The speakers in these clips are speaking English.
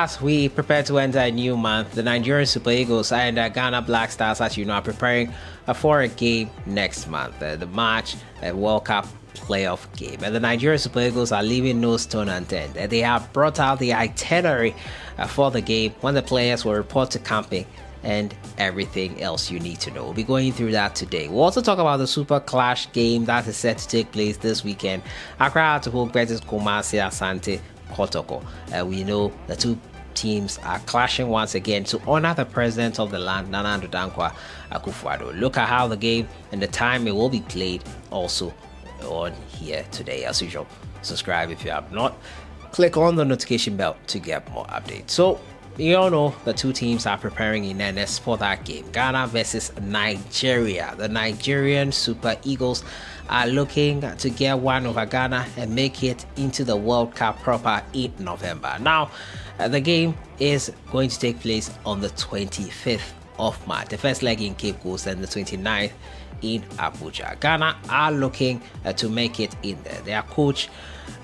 As we prepare to enter a new month, the Nigerian Super Eagles and Ghana Black Stars, as you know, are preparing for a game next month, the March World Cup playoff game. And the Nigerian Super Eagles are leaving no stone unturned. They have brought out the itinerary for the game, when the players will report to camping, and everything else you need to know. We'll be going through that today. We'll also talk about the Super Clash game that is set to take place this weekend. Accra to Hope versus Kumasi Asante Kotoko. We know the two teams are clashing once again to honor the president of the land, Nana Addo Dankwa Akufo-Addo. Look at how the game and the time it will be played also on here today. As usual, subscribe if you have not. Click on the notification bell to get more updates. So you all know the two teams are preparing in earnest for that game. Ghana versus Nigeria. The Nigerian Super Eagles are looking to get one over Ghana and make it into the World Cup proper in November. Now, the game is going to take place on the 25th of March. The first leg in Cape Coast and the 29th in Abuja. Ghana are looking to make it in there. Their coach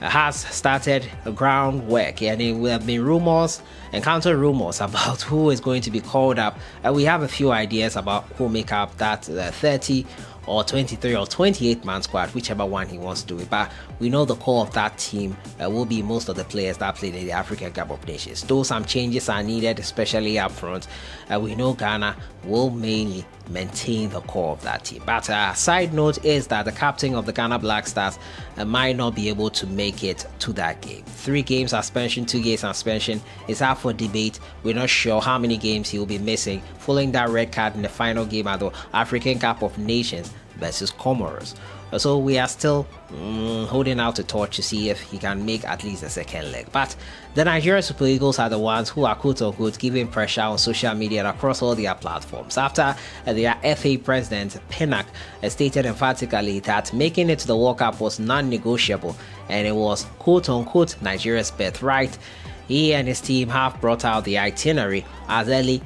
has started groundwork, and there have been rumors and counter rumors about who is going to be called up. We have a few ideas about who make up that 30 or 23 or 28 man squad, whichever one he wants to do it. But we know the core of that team will be most of the players that played in the African Cup of Nations. Though some changes are needed, especially up front, we know Ghana will mainly maintain the core of that team. But side note is that the captain of the Ghana Black Stars might not be able to make it to that game. 3 game suspension, 2 game suspension is up for debate. We're not sure how many games he will be missing following that red card in the final game at the African Cup of Nations versus Comoros. So we are still holding out a torch to see if he can make at least a second leg. But the Nigerian Super Eagles are the ones who are quote-unquote giving pressure on social media and across all their platforms after their FA president Pinnock stated emphatically that making it to the World Cup was non-negotiable and it was quote-unquote Nigeria's birthright. He and his team have brought out the itinerary as early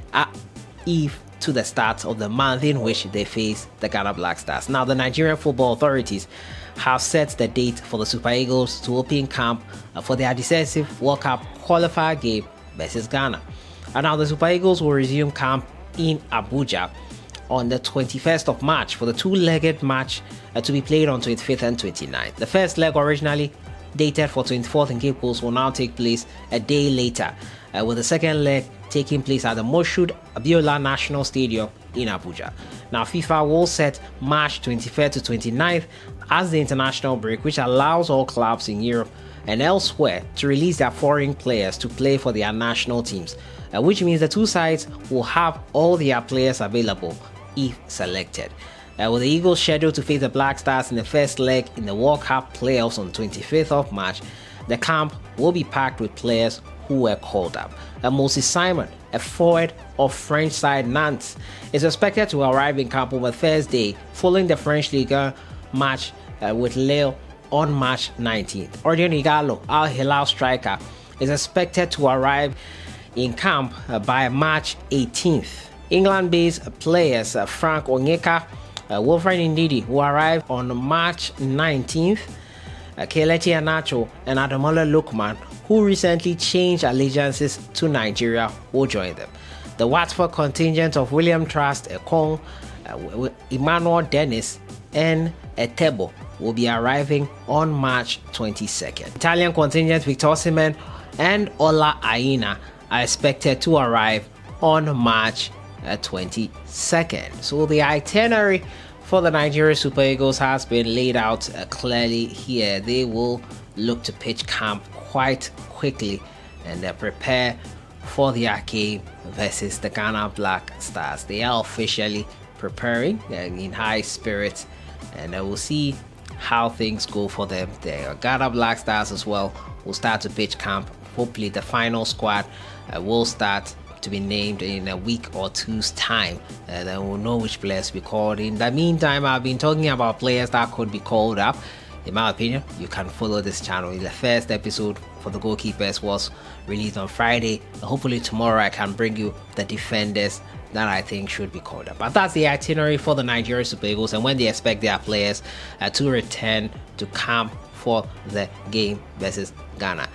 eve to the start of the month in which they face the Ghana Black Stars. Now, the Nigerian football authorities have set the date for the Super Eagles to open camp for their decisive World Cup qualifier game versus Ghana. And now the Super Eagles will resume camp in Abuja on the 21st of March for the two-legged match to be played on 25th and 29th. The first leg, originally dated for 24th in Cape Coast, will now take place a day later, with the second leg taking place at the Moshood Abiola National Stadium in Abuja. Now, FIFA will set March 23rd to 29th as the international break, which allows all clubs in Europe and elsewhere to release their foreign players to play for their national teams, which means the two sides will have all their players available if selected. With the Eagles scheduled to face the Black Stars in the first leg in the World Cup playoffs on 25th of March, the camp will be packed with players who were called up. Moses Simon, a forward of French side Nantes, is expected to arrive in camp on Thursday following the French Ligue 1 match with Lille on March 19th. Odion Igalo, Al Hilal striker, is expected to arrive in camp by March 18th. England-based players Frank Onyeka, Wilfred Ndidi, who arrived on March 19th, Kelechi Iheanacho and Ademola Lookman, who recently changed allegiances to Nigeria, will join them. The Watford contingent of William Trust Ekong, Emmanuel Dennis and Etebo will be arriving on March 22nd. Italian contingent Victor Osimhen and Ola Aina are expected to arrive on March 22nd. So the itinerary for the Nigerian Super Eagles has been laid out clearly here. They will look to pitch camp quite quickly and prepare for their game versus the Ghana Black Stars. They are officially preparing in high spirits, and we'll see how things go for them there. Ghana Black Stars as well will start to pitch camp. Hopefully the final squad will start to be named in a week or two's time, and then we'll know which players to be called. In the meantime, I've been talking about players that could be called up. In my opinion, you can follow this channel. The first episode for the goalkeepers was released on Friday. Hopefully tomorrow I can bring you the defenders that I think should be called up. But that's the itinerary for the Nigerian Super Eagles and when they expect their players to return to camp for the game versus Ghana.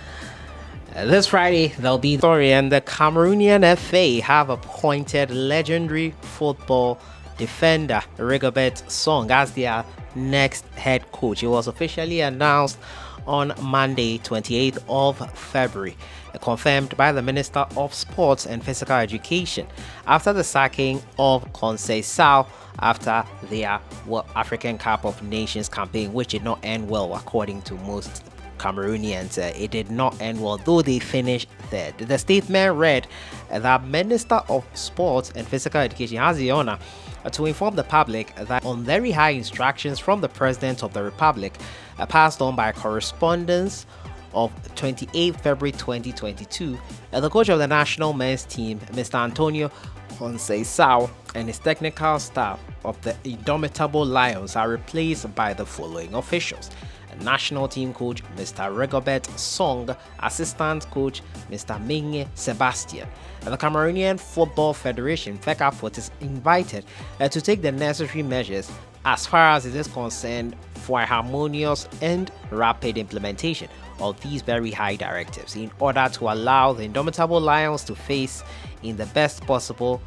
This Friday, there'll be story, and the Cameroonian FA have appointed legendary football defender RIGOBERT Song as their next head coach. It was officially announced on Monday, 28th of February, confirmed by the Minister of Sports and Physical Education after the sacking of Conceição after their African Cup of Nations campaign, which did not end well according to most Cameroonians. It did not end well, though they finished third. The statement read that Minister of Sports and Physical Education has the honor to inform the public that on very high instructions from the President of the Republic, passed on by correspondence of 28 February 2022, the coach of the national men's team, Mr. Antonio Conceição, and his technical staff of the Indomitable Lions are replaced by the following officials: national team coach Mr. RIGOBERT Song, assistant coach Mr. Minge Sebastian. The Cameroonian Football Federation, FECAFOOT, is invited to take the necessary measures as far as it is concerned for a harmonious and rapid implementation of these very high directives in order to allow the Indomitable Lions to face in the best possible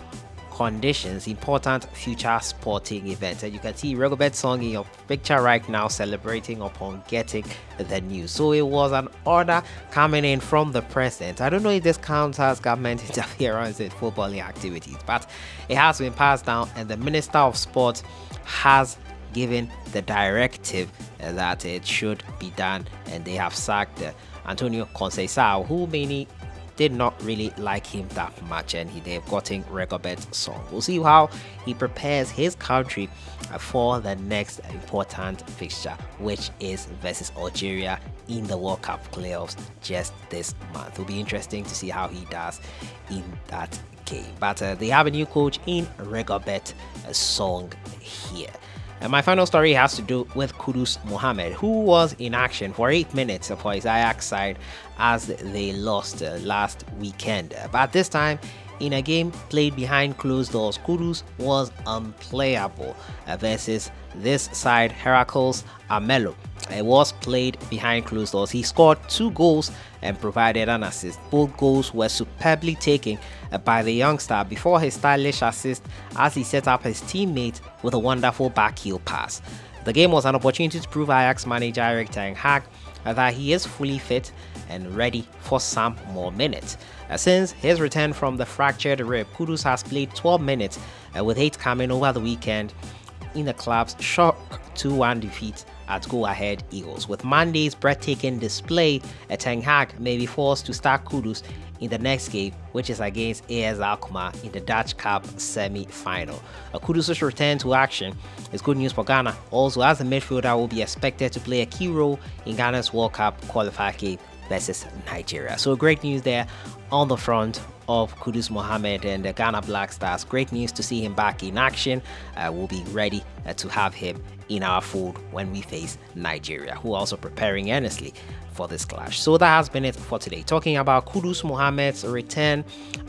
conditions important future sporting events. And you can see RIGOBERT Song in your picture right now celebrating upon getting the news. So it was an order coming in from the president. I don't know if this counts as government interference in footballing activities, but it has been passed down, and the Minister of Sport has given the directive that it should be done, and they have sacked Antonio Conceição, who many did not really like him that much, and they've gotten RIGOBERT Song. We'll see how he prepares his country for the next important fixture, which is versus Algeria in the World Cup playoffs just this month. It'll be interesting to see how he does in that game. But they have a new coach in RIGOBERT Song here. And my final story has to do with Kudus MOHAMMED, who was in action for 8 minutes for his AJAX side as they lost last weekend. But this time, in a game played behind closed doors, Kudus was unplayable versus this side, Heracles Amelo. It was played behind closed doors. He scored 2 goals and provided an assist. Both goals were superbly taken by the youngster before his stylish assist as he set up his teammate with a wonderful backheel pass. The game was an opportunity to prove AJAX manager Erik ten Hag that he is fully fit and ready for some more minutes. Since his return from the fractured rib, Kudus has played 12 minutes with 8 coming over the weekend in the club's shock 2-1 defeat at go-ahead Eagles. With Monday's breathtaking display, ten Hag may be forced to start Kudus in the next game, which is against AS Alkmaar in the Dutch Cup semi-final. Kudus' return to action is good news for Ghana, also as the midfielder will be expected to play a key role in Ghana's World Cup qualifier game versus Nigeria. So great news there on the front of Kudus MOHAMMED and the Ghana Black Stars. Great news to see him back in action. We'll be ready to have him in our fold when we face Nigeria, who are also preparing earnestly for this clash. So that has been it for today, talking about Kudus MOHAMMED's return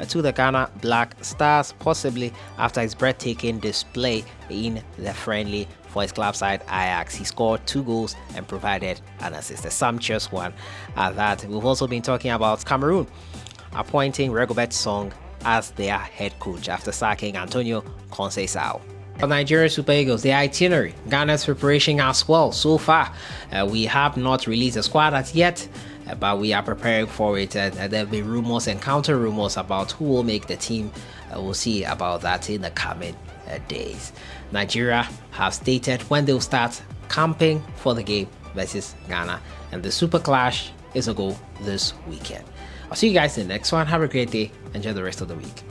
to the Ghana Black Stars, possibly after his breathtaking display in the friendly for his club side AJAX. He scored 2 goals and provided an assist, a sumptuous one at that. We've also been talking about Cameroon appointing RIGOBERT Song as their head coach after sacking Antonio Conceição. For Nigeria Super Eagles, the itinerary, Ghana's preparation as well. So far, we have not released a squad as yet, but we are preparing for it. There'll be rumors and counter rumors about who will make the team. We'll see about that in the coming days. Nigeria have stated when they'll start camping for the game versus Ghana, and the Super Clash is a goal this weekend. I'll see you guys in the next one. Have a great day. Enjoy the rest of the week.